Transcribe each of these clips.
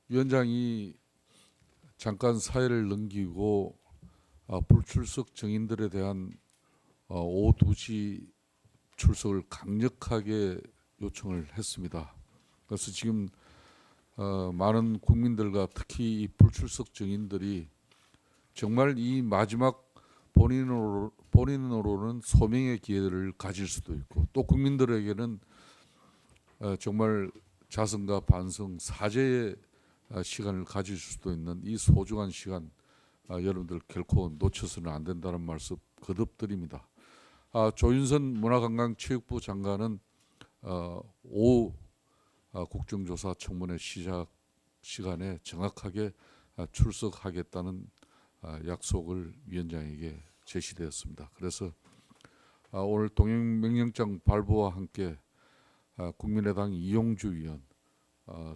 위원장이 잠깐 사회를 넘기고 불출석 증인들에 대한 오후 2시 출석을 강력하게 요청을 했습니다. 그래서 지금 많은 국민들과 특히 이 불출석 증인들이 정말 이 마지막 본인으로는 소명의 기회를 가질 수도 있고 또 국민들에게는 정말 자성과 반성, 사죄의 시간을 가질 수도 있는 이 소중한 시간 여러분들 결코 놓쳐서는 안 된다는 말씀 거듭 드립니다. 조윤선 문화관광체육부 장관은 오후 국정조사 청문회 시작 시간에 정확하게 출석하겠다는 약속을 위원장에게 제시되었습니다. 그래서 오늘 동행명령장 발부와 함께 국민의당 이용주 의원,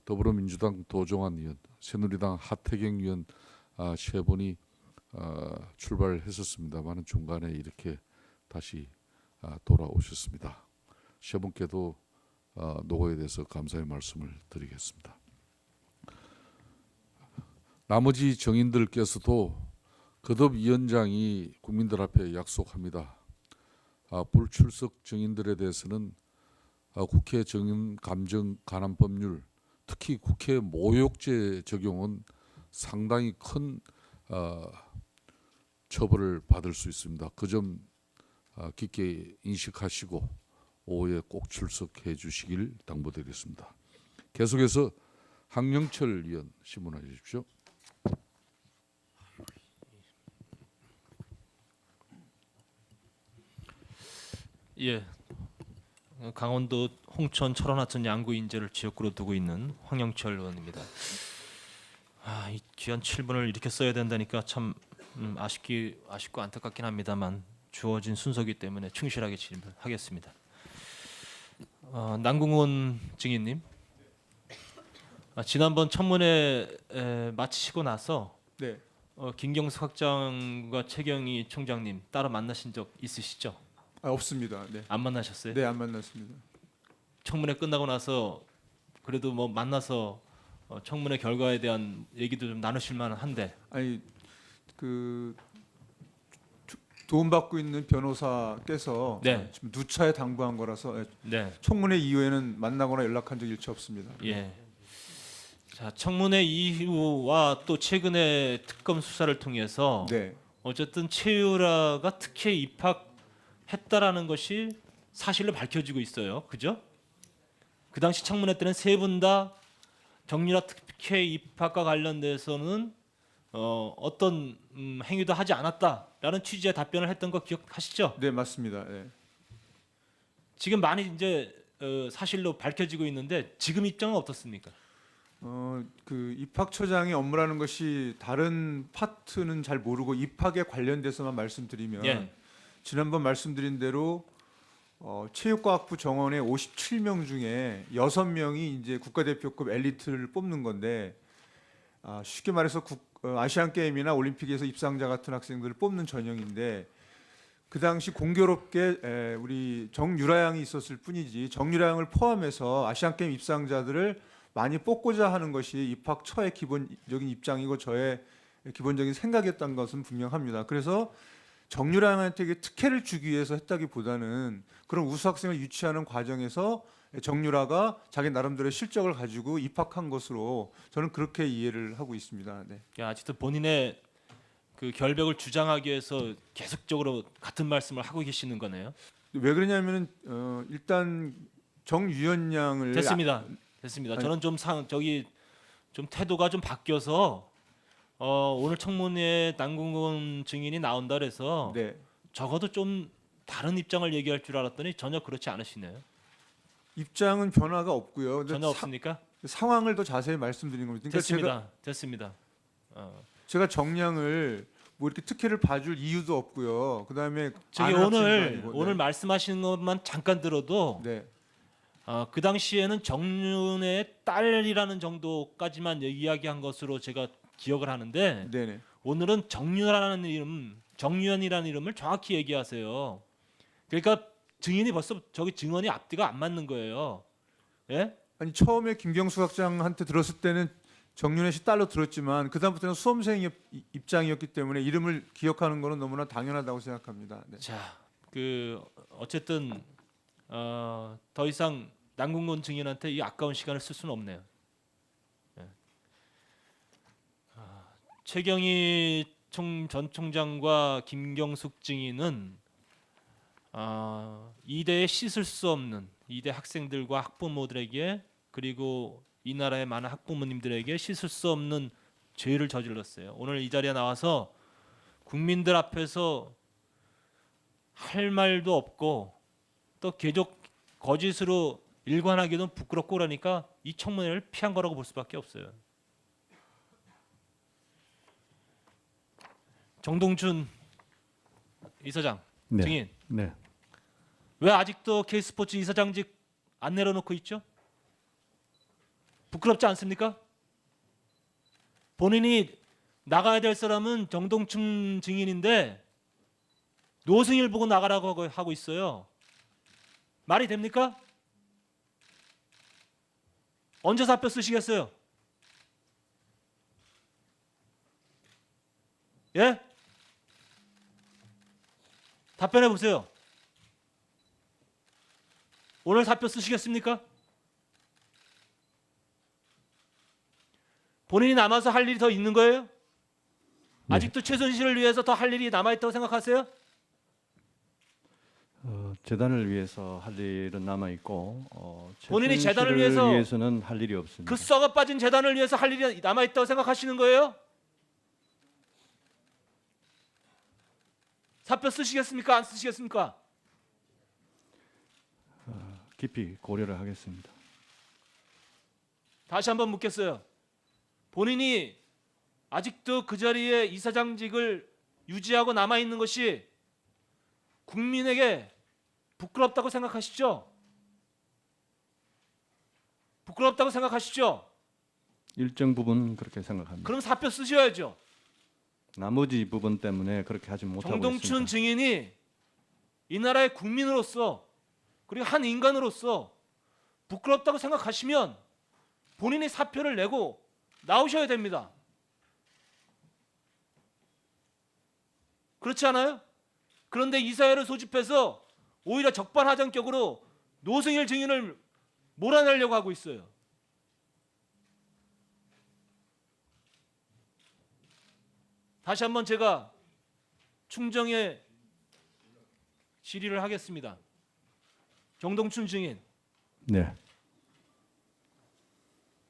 더불어민주당 도종환 의원, 새누리당 하태경 의원 세 분이 출발했었습니다만 중간에 이렇게 다시 돌아오셨습니다. 세 분께도 노고에 대해서 감사의 말씀을 드리겠습니다. 나머지 정인들께서도 거듭 위원장이 국민들 앞에 약속합니다. 불출석 정인들에 대해서는 국회 정인 감정 간한 법률, 특히 국회 모욕죄 적용은 상당히 큰 처벌을 받을 수 있습니다. 그 점 깊게 인식하시고 오후에 꼭 출석해 주시길 당부드리겠습니다. 계속해서 황영철 의원 신문해 주십시오. 예, 강원도 홍천 철원하천 양구 인재를 지역구로 두고 있는 황영철 의원입니다. 이 귀한 7분을 이렇게 써야 된다니까 참 아쉽고 안타깝긴 합니다만 주어진 순서이기 때문에 충실하게 질문하겠습니다. 남궁훈 증인님, 지난번 청문회 마치시고 나서 네, 김경수 학장과 최경희 총장님 따로 만나신 적 있으시죠? 없습니다. 네, 안 만나셨어요? 네, 안 만났습니다. 청문회 끝나고 나서 그래도 뭐 만나서 청문회 결과에 대한 얘기도 좀 나누실 만한데. 아니 그 도움받고 있는 변호사께서 네. 지금 누차에 당부한 거라서 네. 청문회 이후에는 만나거나 연락한 적 일체 없습니다. 예. 자, 청문회 이후와 또 최근에 특검 수사를 통해서 네, 어쨌든 최유라가 특혜 입학했다라는 것이 사실로 밝혀지고 있어요. 그죠? 그 당시 청문회 때는 세 분 다 정유라 특혜 입학과 관련돼서는 어떤 행위도 하지 않았다라는 취지의 답변을 했던 거 기억하시죠? 네, 맞습니다. 네. 지금 많이 이제 사실로 밝혀지고 있는데 지금 입장은 어떻습니까? 그 입학처장의 업무라는 것이 다른 파트는 잘 모르고 입학에 관련돼서만 말씀드리면 예. 지난번 말씀드린 대로 체육과학부 정원의 57명 중에 6명이 이제 국가대표급 엘리트를 뽑는 건데 쉽게 말해서 아시안 게임이나 올림픽에서 입상자 같은 학생들을 뽑는 전형인데 그 당시 공교롭게 우리 정유라 양이 있었을 뿐이지 정유라 양을 포함해서 아시안 게임 입상자들을 많이 뽑고자 하는 것이 입학처의 기본적인 입장이고 저의 기본적인 생각이었던 것은 분명합니다. 그래서 정유라 양한테 특혜를 주기 위해서 했다기보다는 그런 우수 학생을 유치하는 과정에서 정유라가 자기 나름대로의 실적을 가지고 입학한 것으로 저는 그렇게 이해를 하고 있습니다. 네. 아직도 본인의 그 결백을 주장하기 위해서 계속적으로 같은 말씀을 하고 계시는 거네요. 왜 그러냐면은 일단 정유연 양을 됐습니다. 저는 좀 태도가 좀 바뀌어서 오늘 청문회에 남궁훈 증인이 나온다 그래서 네. 적어도 좀 다른 입장을 얘기할 줄 알았더니 전혀 그렇지 않으시네요. 입장은 변화가 없고요. 근데 전혀 없습니까? 상황을 더 자세히 말씀드린 겁니다. 그러니까 됐습니다. 제가 정량을 뭐 이렇게 특혜를 봐줄 이유도 없고요. 그다음에 저기 아는 학생도 오늘 아니고, 말씀하시는 것만 잠깐 들어도 네. 그 당시에는 정윤의 딸이라는 정도까지만 이야기한 것으로 제가 기억을 하는데 네, 네. 오늘은 정유연이라는 이름을 정확히 얘기하세요. 그러니까 증인이 벌써 저기 증언이 앞뒤가 안 맞는 거예요. 예? 아니 처음에 김경수 학장한테 들었을 때는 정윤회 씨 딸로 들었지만 그다음부터는 수험생 입장이었기 때문에 이름을 기억하는 것은 너무나 당연하다고 생각합니다. 네. 자, 그 어쨌든 더 이상 남궁건 증인한테 이 아까운 시간을 쓸 수는 없네요. 예. 최경희 전 총장과 김경숙 증인은 이대에 씻을 수 없는 이대 학생들과 학부모들에게 그리고 이 나라의 많은 학부모님들에게 씻을 수 없는 죄를 저질렀어요. 오늘 이 자리에 나와서 국민들 앞에서 할 말도 없고 또 계속 거짓으로 일관하기도 부끄럽고 그러니까 이 청문회를 피한 거라고 볼 수밖에 없어요. 정동춘 이사장 네. 증인 네. 왜 아직도 K스포츠 이사장직 안 내려놓고 있죠? 부끄럽지 않습니까? 본인이 나가야 될 사람은 정동춘 증인인데 노승일 보고 나가라고 하고 있어요. 말이 됩니까? 언제 사표 쓰시겠어요? 예? 답변해 보세요. 오늘 사표 쓰시겠습니까? 본인이 남아서 할 일이 더 있는 거예요? 네. 아직도 최순실을 위해서 더 할 일이 남아있다고 생각하세요? 재단을 위해서 할 일은 남아 있고 본인이 재단을 최순실을 위해서 위해서는 할 일이 없습니다. 그 썩어 빠진 재단을 위해서 할 일이 남아있다고 생각하시는 거예요? 사표 쓰시겠습니까? 안 쓰시겠습니까? 깊이 고려를 하겠습니다. 다시 한번 묻겠어요. 본인이 아직도 그 자리에 이사장직을 유지하고 남아있는 것이 국민에게 부끄럽다고 생각하시죠? 부끄럽다고 생각하시죠? 일정 부분 그렇게 생각합니다. 그럼 사표 쓰셔야죠. 나머지 부분 때문에 그렇게 하지 못하고 정동춘 있습니다. 증인이 이 나라의 국민으로서 그리고 한 인간으로서 부끄럽다고 생각하시면 본인이 사표를 내고 나오셔야 됩니다. 그렇지 않아요? 그런데 이 사회를 소집해서 오히려 적반하장격으로 노승일 증인을 몰아내려고 하고 있어요. 다시 한번 제가 충정의 질의를 하겠습니다. 정동춘 증인, 네.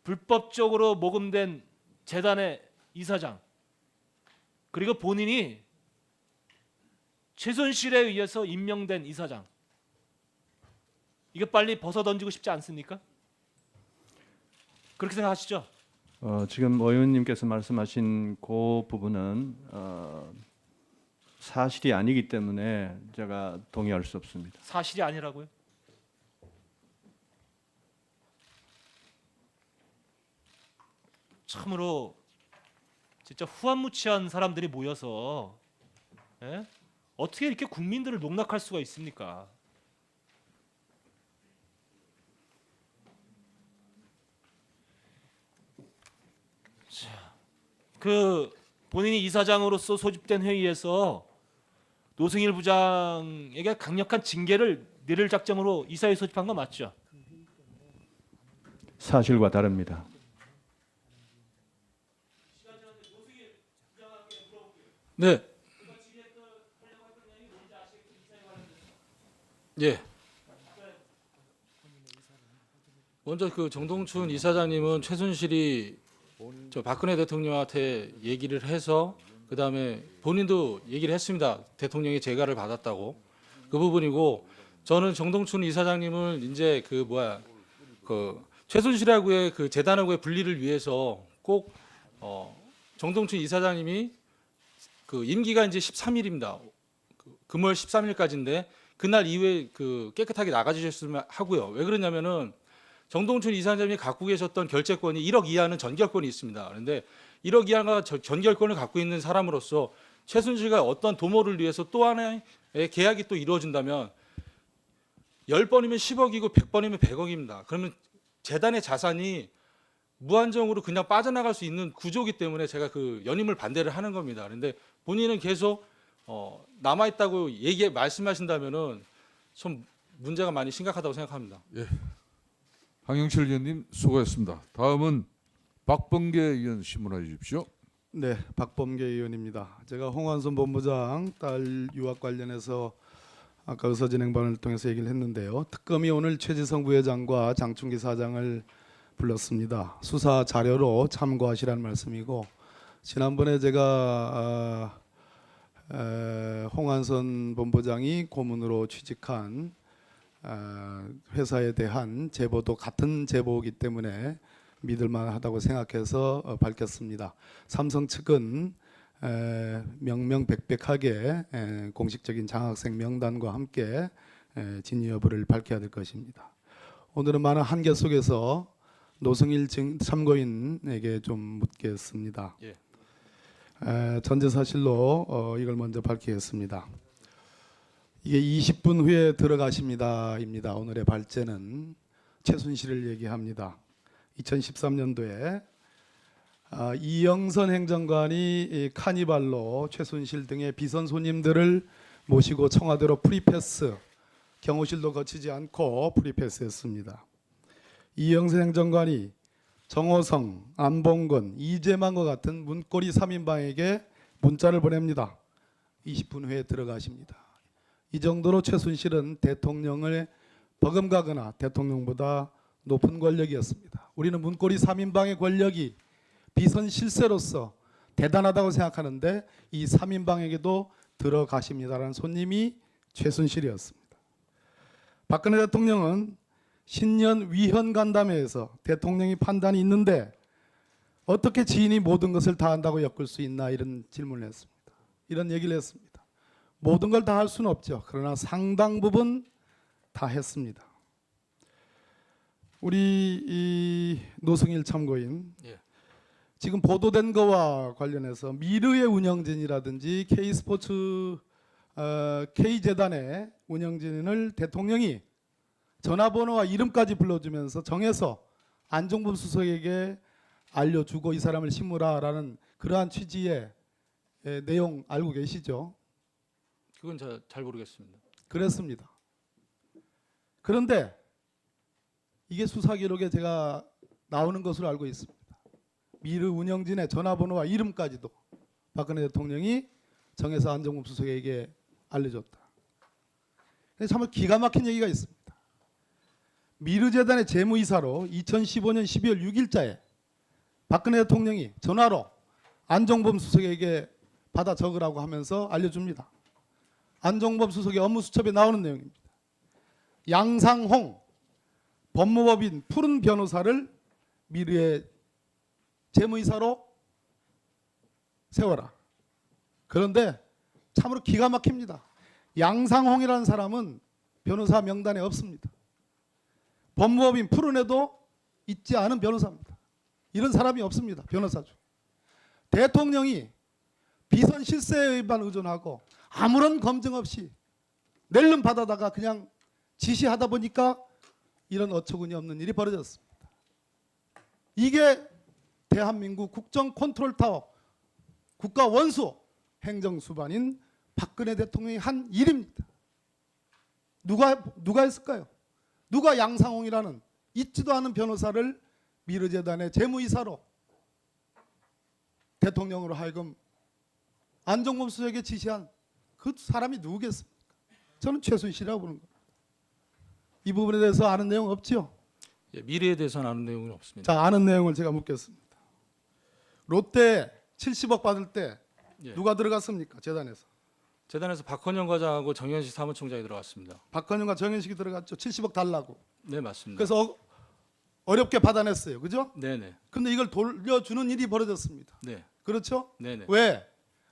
불법적으로 모금된 재단의 이사장, 그리고 본인이 최순실에 의해서 임명된 이사장, 이거 빨리 벗어던지고 싶지 않습니까? 그렇게 생각하시죠? 지금 의원님께서 말씀하신 그 부분은 사실이 아니기 때문에 제가 동의할 수 없습니다. 사실이 아니라고요? 참으로 진짜 후한무치한 사람들이 모여서 어떻게 이렇게 국민들을 농락할 수가 있습니까? 자, 그 본인이 이사장으로서 소집된 회의에서 노승일 부장에게 강력한 징계를 내릴 작정으로 이사회 소집한 거 맞죠? 사실과 다릅니다. 네. 예. 먼저 그 정동춘 이사장님은 최순실이 저 박근혜 대통령한테 얘기를 해서 그 다음에 본인도 얘기를 했습니다. 대통령이 재가를 받았다고 그 부분이고 저는 정동춘 이사장님을 이제 그 최순실하고의 그 재단하고의 분리를 위해서 꼭 정동춘 이사장님이 그 임기가 이제 13일입니다. 금월 13일까지인데 그날 이후에 그 깨끗하게 나가주셨으면 하고요. 왜 그러냐면은 정동춘 이사장님이 갖고 계셨던 결재권이 1억 이하는 전결권이 있습니다. 그런데 1억 이하가 전결권을 갖고 있는 사람으로서 최순실과 어떤 도모를 위해서 또 하나의 계약이 또 이루어진다면 10번이면 10억이고 100번이면 100억입니다. 그러면 재단의 자산이 무한정으로 그냥 빠져나갈 수 있는 구조기 때문에 제가 그 연임을 반대를 하는 겁니다. 그런데 본인은 계속 남아 있다고 말씀하신다면은 좀 문제가 많이 심각하다고 생각합니다. 황영철 의원님 수고하셨습니다. 다음은 박범계 의원 신문해 주십시오. 네, 박범계 의원입니다. 제가 홍완선 본부장 딸 유학 관련해서 아까 의사진행반을 통해서 얘기를 했는데요. 특검이 오늘 최지성 부회장과 장충기 사장을 불렀습니다. 수사 자료로 참고하시라는 말씀이고, 지난번에 제가 홍완선 본부장이 고문으로 취직한 회사에 대한 제보도 같은 제보이기 때문에 믿을만하다고 생각해서 밝혔습니다. 삼성 측은 명명백백하게 공식적인 장학생 명단과 함께 진위 여부를 밝혀야 될 것입니다. 오늘은 많은 한계 속에서 노승일 참고인에게 좀 묻겠습니다. 예. 전제 사실로 이걸 먼저 밝히겠습니다. 이게 20분 후에 들어가십니다입니다. 오늘의 발제는 최순실을 얘기합니다. 2013년도에 이영선 행정관이 카니발로 최순실 등의 비선 손님들을 모시고 청와대로 프리패스, 경호실도 거치지 않고 프리패스했습니다. 이영선 행정관이 정호성, 안봉근, 이재만과 같은 문고리 3인방에게 문자를 보냅니다. 20분 후에 들어가십니다. 이 정도로 최순실은 대통령을 버금가거나 대통령보다 높은 권력이었습니다. 우리는 문고리 3인방의 권력이 비선 실세로서 대단하다고 생각하는데 이 3인방에게도 들어가십니다라는 손님이 최순실이었습니다. 박근혜 대통령은 신년 위헌 간담회에서 대통령이 판단이 있는데 어떻게 지인이 모든 것을 다 한다고 엮을 수 있나 이런 질문을 했습니다. 이런 얘기를 했습니다. 모든 걸 다 할 수는 없죠. 그러나 상당 부분 다 했습니다. 우리 이 노승일 참고인 예. 지금 보도된 거와 관련해서 미르의 운영진이라든지 K스포츠 K재단의 운영진을 대통령이 전화번호와 이름까지 불러주면서 정해서 안종범 수석에게 알려주고 이 사람을 심으라라는 그러한 취지의 내용 알고 계시죠? 그건 잘 모르겠습니다. 그랬습니다. 그런데 이게 수사 기록에 제가 나오는 것으로 알고 있습니다. 미르 운영진의 전화번호와 이름까지도 박근혜 대통령이 정해서 안종범 수석에게 알려줬다. 정말 기가 막힌 얘기가 있습니다. 미르재단의 재무이사로 2015년 12월 6일자에 박근혜 대통령이 전화로 안종범 수석에게 받아 적으라고 하면서 알려줍니다. 안종범 수석의 업무 수첩에 나오는 내용입니다. 양상홍 법무법인 푸른 변호사를 미르의 재무이사로 세워라. 그런데 참으로 기가 막힙니다. 양상홍이라는 사람은 변호사 명단에 없습니다. 법무법인 푸른에도 있지 않은 변호사입니다. 이런 사람이 없습니다. 변호사 중. 대통령이 비선 실세에 일반 의존하고 아무런 검증 없이 낼름 받아다가 그냥 지시하다 보니까 이런 어처구니 없는 일이 벌어졌습니다. 이게 대한민국 국정 컨트롤 타워 국가 원수 행정수반인 박근혜 대통령이 한 일입니다. 누가 했을까요? 누가 양상홍이라는 있지도 않은 변호사를 미르재단의 재무이사로 대통령으로 하여금 안종범 수석에게 지시한 그 사람이 누구겠습니까? 저는 최순실이라고 보는 겁니다. 이 부분에 대해서 아는 내용 없죠? 예, 미래에 대해서는 아는 내용은 없습니다. 자, 아는 내용을 제가 묻겠습니다. 롯데 70억 받을 때 예. 누가 들어갔습니까? 재단에서. 재단에서 박헌영 과장하고 정현식 사무총장이 들어갔습니다. 박헌영과 정현식이 들어갔죠. 70억 달라고. 네, 맞습니다. 그래서 어렵게 받아냈어요. 그죠? 네네. 근데 이걸 돌려주는 일이 벌어졌습니다. 네. 그렇죠? 네네. 왜?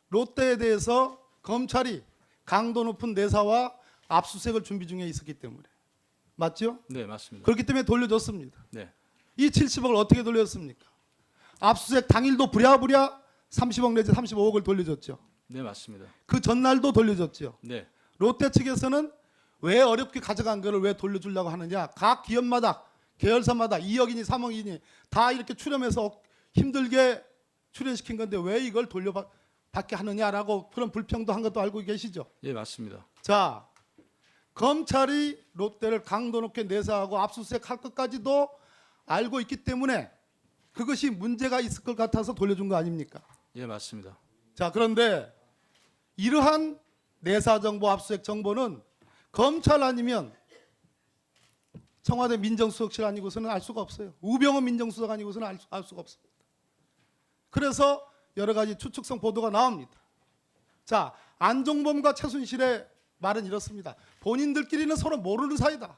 롯데에 대해서 검찰이 강도 높은 내사와 압수수색을 준비 중에 있었기 때문에. 맞죠? 네, 맞습니다. 그렇기 때문에 돌려줬습니다. 네. 이 70억을 어떻게 돌렸습니까? 압수수색 당일도 부랴부랴 30억 내지 35억을 돌려줬죠. 네, 맞습니다. 그 전날도 돌려줬죠. 네. 롯데 측에서는 왜 어렵게 가져간 거를 왜 돌려주려고 하느냐. 각 기업마다 계열사마다 2억이니 3억이니 다 이렇게 출연해서 힘들게 출연시킨 건데 왜 이걸 돌려받게 하느냐라고 그런 불평도 한 것도 알고 계시죠? 예, 맞습니다. 자, 검찰이 롯데를 강도 높게 내사하고 압수수색할 것까지도 알고 있기 때문에 그것이 문제가 있을 것 같아서 돌려준 거 아닙니까? 예, 맞습니다. 자, 그런데 이러한 내사 정보, 압수수색 정보는 검찰 아니면 청와대 민정수석실 아니고서는 알 수가 없어요. 우병우 민정수석 아니고서는 알 수가 없습니다. 그래서 여러 가지 추측성 보도가 나옵니다. 자, 안종범과 최순실의 말은 이렇습니다. 본인들끼리는 서로 모르는 사이다.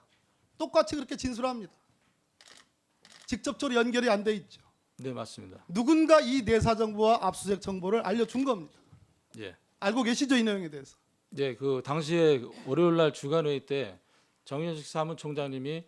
똑같이 그렇게 진술합니다. 직접적으로 연결이 안 돼 있죠. 네, 맞습니다. 누군가 이 내사 정보와 압수수색 정보를 알려준 겁니다. 예. 알고 계시죠, 이 내용에 대해서? 네, 그 당시에 월요일 날 주간 회의 때 정현식 사무총장님이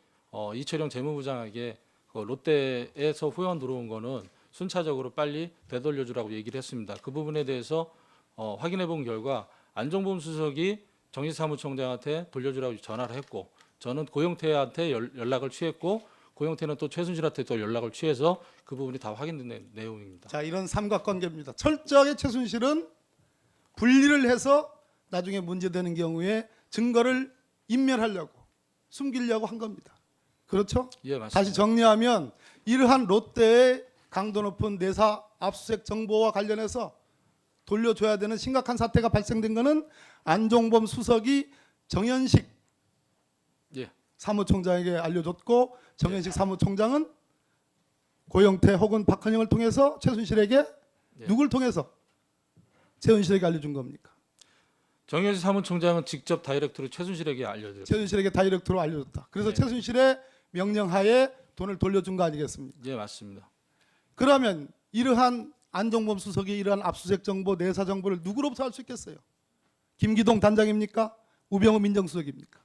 이철영 재무부장에게 그 롯데에서 후원 들어온 거는 순차적으로 빨리 되돌려주라고 얘기를 했습니다. 그 부분에 대해서 확인해 본 결과 안종범 수석이 정식 사무총장한테 돌려주라고 전화를 했고, 저는 고영태한테 연락을 취했고, 고영태는 또 최순실한테 또 연락을 취해서 그 부분이 다 확인된 내용입니다. 자, 이런 삼각관계입니다. 철저하게 최순실은 분리를 해서 나중에 문제되는 경우에 증거를 인멸하려고 숨기려고 한 겁니다. 그렇죠? 예, 맞습니다. 다시 정리하면 이러한 롯데의 강도 높은 내사 압수수색 정보와 관련해서 돌려줘야 되는 심각한 사태가 발생된 것은 안종범 수석이 정현식 예. 사무총장에게 알려줬고, 정현식 사무총장은 고영태 혹은 박헌영을 통해서 최순실에게 예. 누굴 통해서 최순실에게 알려준 겁니까? 정현식 사무총장은 직접 다이렉트로 최순실에게 알려드렸습니다. 최순실에게 다이렉트로 알려줬다. 그래서 네. 최순실의 명령하에 돈을 돌려준 거 아니겠습니까? 예, 맞습니다. 그러면 이러한 안종범 수석이 이러한 압수수색 정보, 내사 정보를 누구로부터 알 수 있겠어요? 김기동 단장입니까? 우병우 민정수석입니까?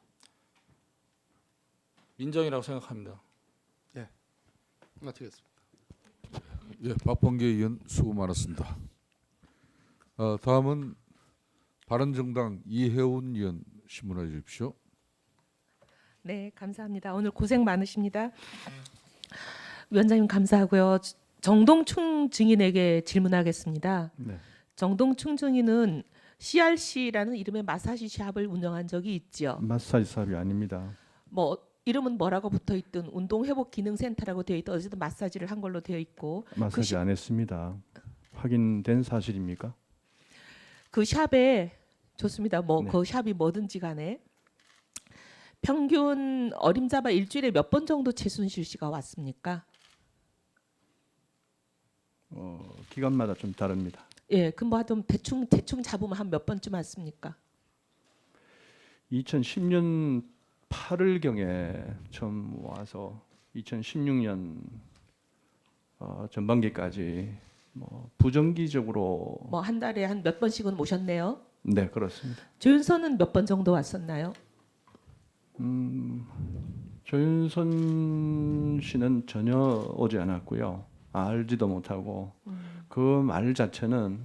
민정이라고 생각합니다. 마치겠습니다. 예, 박범계 의원 수고 많았습니다. 다음은 바른정당 이혜훈 의원 신문해 주십시오. 네, 감사합니다. 오늘 고생 많으십니다. 위원장님 감사하고요. 정동충 증인에게 질문하겠습니다. 네. 정동충 증인은 CRC라는 이름의 마사지 샵을 운영한 적이 있죠. 마사지 샵이 아닙니다. 뭐 이름은 뭐라고 붙어 있든 운동 회복 기능 센터라고 되어 있든 어쨌든 마사지를 한 걸로 되어 있고 마사지 안 했습니다. 확인된 사실입니까? 그 샵에 좋습니다. 뭐 네. 그 샵이 뭐든지 간에 평균 어림잡아 일주일에 몇 번 정도 최순실 씨가 왔습니까? 기간마다 좀 다릅니다. 예, 그럼 뭐 좀 대충 잡으면 한 몇 번쯤 왔습니까? 2010년 8월경에 처음 와서 2016년 전반기까지 뭐 부정기적으로 뭐 한 달에 한 몇 번씩은 오셨네요. 네, 그렇습니다. 조윤선은 몇 번 정도 왔었나요? 조윤선 씨는 전혀 오지 않았고요. 알지도 못하고 그 말 자체는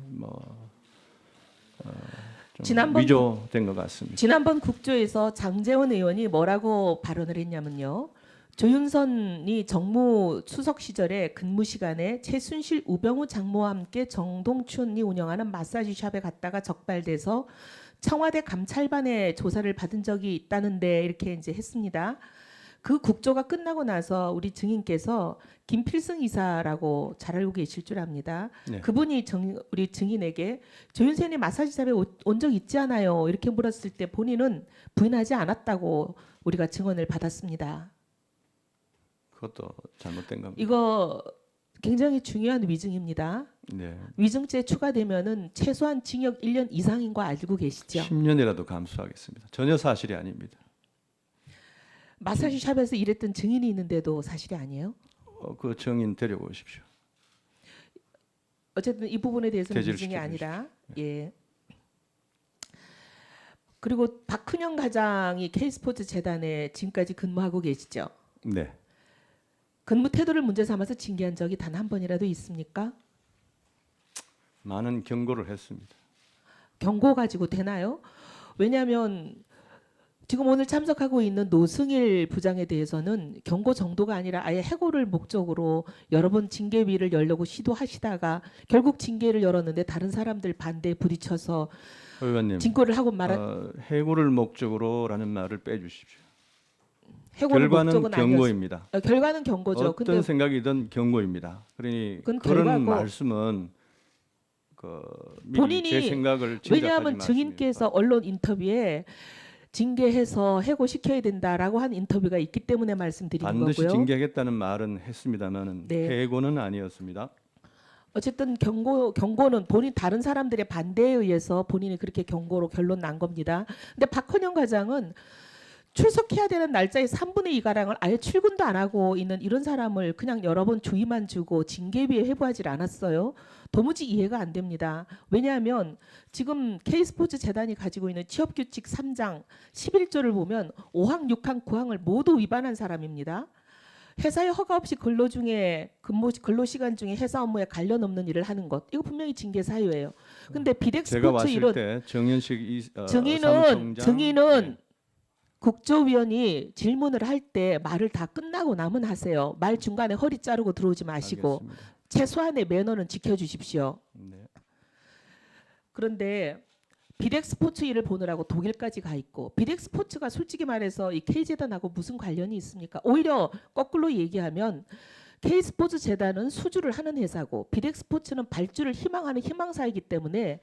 좀 지난번 위조된 것 같습니다. 지난번 국조에서 장제원 의원이 뭐라고 발언을 했냐면요. 조윤선이 정무 수석 시절에 근무 시간에 최순실, 우병우 장모와 함께 정동춘이 운영하는 마사지 샵에 갔다가 적발돼서 청와대 감찰반에 조사를 받은 적이 있다는데 이렇게 이제 했습니다. 그 국조가 끝나고 나서 우리 증인께서 김필승 이사라고 잘 알고 계실 줄 압니다. 네. 그분이 우리 증인에게 조윤선이 마사지샵에 온 적 있지 않아요? 이렇게 물었을 때 본인은 부인하지 않았다고 우리가 증언을 받았습니다. 그것도 잘못된 겁니다. 이거 굉장히 중요한 위증입니다. 네. 위증죄 추가되면은 최소한 징역 1년 이상인 거 알고 계시죠? 10년이라도 감수하겠습니다. 전혀 사실이 아닙니다. 마사지 샵에서 일했던 증인이 있는데도 사실이 아니에요? 그 증인 데려오십시오. 어쨌든 이 부분에 대해서는 대지를 위증이 시켜주십시오. 아니라 예. 그리고 박훈영 과장이 K스포츠 재단에 지금까지 근무하고 계시죠? 네. 근무 태도를 문제 삼아서 징계한 적이 단 한 번이라도 있습니까? 많은 경고를 했습니다. 경고 가지고 되나요? 왜냐하면 지금 오늘 참석하고 있는 노승일 부장에 대해서는 경고 정도가 아니라 아예 해고를 목적으로 여러 번 징계위를 열려고 시도하시다가 결국 징계를 열었는데 다른 사람들 반대에 부딪혀서 의원님, 진고를 하고 말한 해고를 목적으로라는 말을 빼주십시오. 해고를 결과는 목적은 아니었. 경고입니다. 결과는 경고죠. 어떤 근데 생각이든 경고입니다. 그러니 그건 그런 결과고, 말씀은 미리 본인이 제 생각을 왜냐하면 짐작하지 증인께서 언론 인터뷰에 징계해서 해고시켜야 된다라고 한 인터뷰가 있기 때문에 말씀드리는 반드시 거고요. 징계하겠다는 말은 했습니다만 네. 해고는 아니었습니다. 어쨌든 경고는 본인 다른 사람들의 반대에 의해서 본인이 그렇게 경고로 결론 난 겁니다. 근데 박헌영 과장은 출석해야 되는 날짜의 3분의 2 가량을 아예 출근도 안 하고 있는 이런 사람을 그냥 여러 번 주의만 주고 징계비에 회부하지 않았어요. 도무지 이해가 안 됩니다. 왜냐하면 지금 K스포츠 재단이 가지고 있는 취업규칙 3장 11조를 보면 5항, 6항, 9항을 모두 위반한 사람입니다. 회사의 허가 없이 근로 근로 시간 중에 회사 업무에 관련 없는 일을 하는 것, 이거 분명히 징계 사유예요. 근데 제가 비덱스포츠 왔을 일은 때 정현식 사무총장, 증인은 네. 국조위원이 질문을 할 때 말을 다 끝나고 나면 하세요. 말 중간에 허리 자르고 들어오지 마시고 알겠습니다. 최소한의 매너는 지켜주십시오. 네. 그런데 비덱스포츠 일을 보느라고 독일까지 가 있고, 비덱스포츠가 솔직히 말해서 이 K재단하고 무슨 관련이 있습니까? 오히려 거꾸로 얘기하면 K스포츠 재단은 수주를 하는 회사고 비덱스포츠는 발주를 희망하는 희망사이기 때문에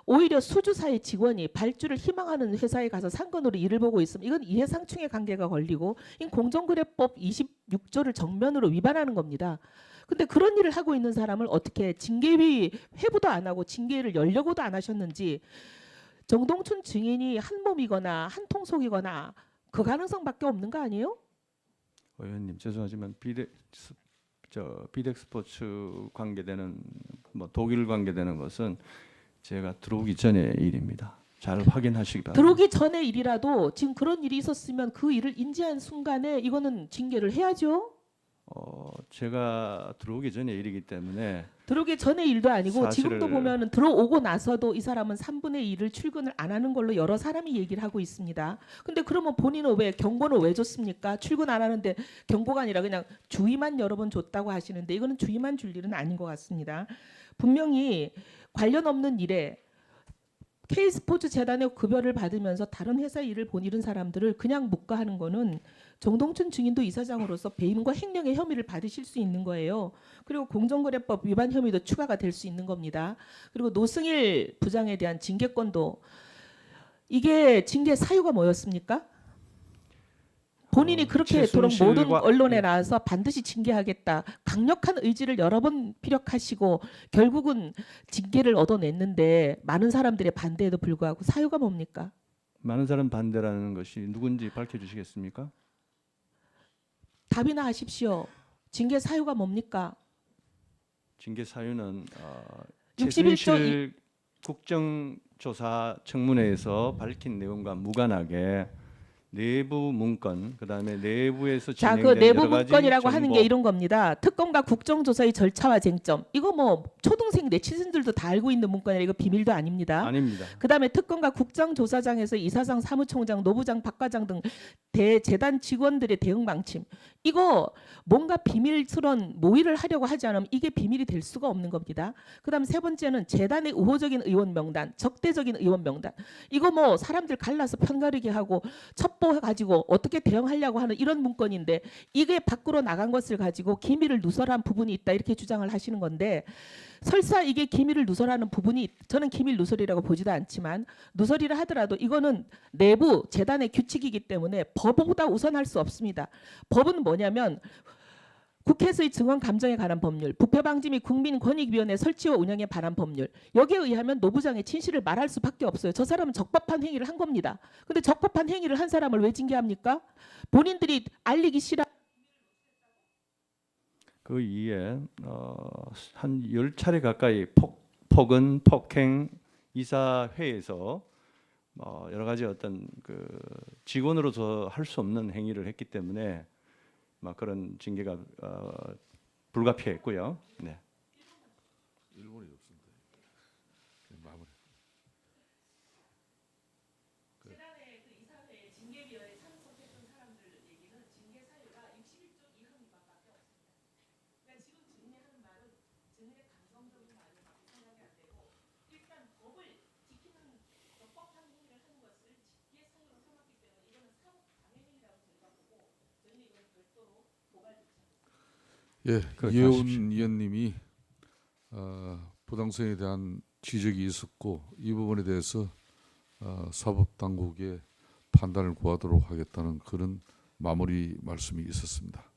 오히려 수주사의 직원이 발주를 희망하는 회사에 가서 상권으로 일을 보고 있으면 이건 이해상충의 관계가 걸리고 이 공정거래법 26조를 정면으로 위반하는 겁니다. 근데 그런 일을 하고 있는 사람을 어떻게 징계위 회부도 안 하고 징계를 열려고도 안 하셨는지, 정동춘 증인이 한 몸이거나 한 통속이거나 그 가능성밖에 없는 거 아니에요? 의원님 죄송하지만 비덱스포츠 관계되는 독일 관계되는 것은 제가 들어오기 전의 일입니다. 잘 확인하시기 바랍니다. 들어오기 전의 일이라도 지금 그런 일이 있었으면 그 일을 인지한 순간에 이거는 징계를 해야죠. 제가 들어오기 전의 일이기 때문에 들어오기 전의 일도 아니고 사실을- 지금도 보면은 들어오고 나서도 이 사람은 3분의 1을 출근을 안 하는 걸로 여러 사람이 얘기를 하고 있습니다. 근데 그러면 본인은 왜 경고는 왜 줬습니까? 출근 안 하는데 경고가 아니라 그냥 주의만 여러 번 줬다고 하시는데 이거는 주의만 줄 일은 아닌 것 같습니다. 분명히 관련 없는 일에 K스포츠 재단의 급여를 받으면서 다른 회사 일을 본 이런 사람들을 그냥 묵과하는 거는 정동춘 증인도 이사장으로서 배임과 횡령의 혐의를 받으실 수 있는 거예요. 그리고 공정거래법 위반 혐의도 추가가 될 수 있는 겁니다. 그리고 노승일 부장에 대한 징계권도, 이게 징계 사유가 뭐였습니까? 본인이 그렇게도록 모든 최순실과- 언론에 나와서 반드시 징계하겠다, 강력한 의지를 여러 번 피력하시고 결국은 징계를 얻어냈는데 많은 사람들의 반대에도 불구하고 사유가 뭡니까? 많은 사람 반대라는 것이 누군지 밝혀주시겠습니까? 답이나 하십시오. 징계 사유가 뭡니까? 징계 사유는 61조 최순실 국정조사 청문회에서 밝힌 내용과 무관하게 내부 문건, 그다음에 내부에서 자, 그 진행된 내부 여러 가지 문건이라고 하는 게 정보, 이런 겁니다. 특검과 국정조사의 절차와 쟁점. 이거 뭐 초등생 네티즌들도 다 알고 있는 문건이라 이거 비밀도 아닙니다. 아닙니다. 그다음에 특검과 국정조사장에서 이사장, 사무총장, 노부장, 박과장 등 대재단 직원들의 대응 방침. 이거 뭔가 비밀스러운 모의를 하려고 하지 않으면 이게 비밀이 될 수가 없는 겁니다. 그다음 세 번째는 재단의 우호적인 의원 명단, 적대적인 의원 명단. 이거 뭐 사람들 갈라서 편가르게 하고 첩보 가지고 어떻게 대응하려고 하는 이런 문건인데 이게 밖으로 나간 것을 가지고 기밀을 누설한 부분이 있다 이렇게 주장을 하시는 건데, 설사 이게 기밀을 누설하는 부분이, 저는 기밀 누설이라고 보지도 않지만 누설이라 하더라도 이거는 내부 재단의 규칙이기 때문에 법보다 우선할 수 없습니다. 법은 뭐냐면 국회에서의 증언 감정에 관한 법률, 부패방지 및 국민권익위원회 설치와 운영에 관한 법률, 여기에 의하면 노부장의 진실을 말할 수밖에 없어요. 저 사람은 적법한 행위를 한 겁니다. 근데 적법한 행위를 한 사람을 왜 징계합니까? 본인들이 알리기 싫어. 그 이에 한 10차례 가까이 폭언, 폭행, 이사회에서 여러 가지 어떤 그 직원으로서 할 수 없는 행위를 했기 때문에 그런 징계가 불가피했고요. 네. 일본이 없습니다. 마무리. 재단의 그 이사회 징계위 예, 그렇게 이혜원 하십시오. 의원님이 부당성에 대한 지적이 있었고 이 부분에 대해서 사법당국의 판단을 구하도록 하겠다는 그런 마무리 말씀이 있었습니다.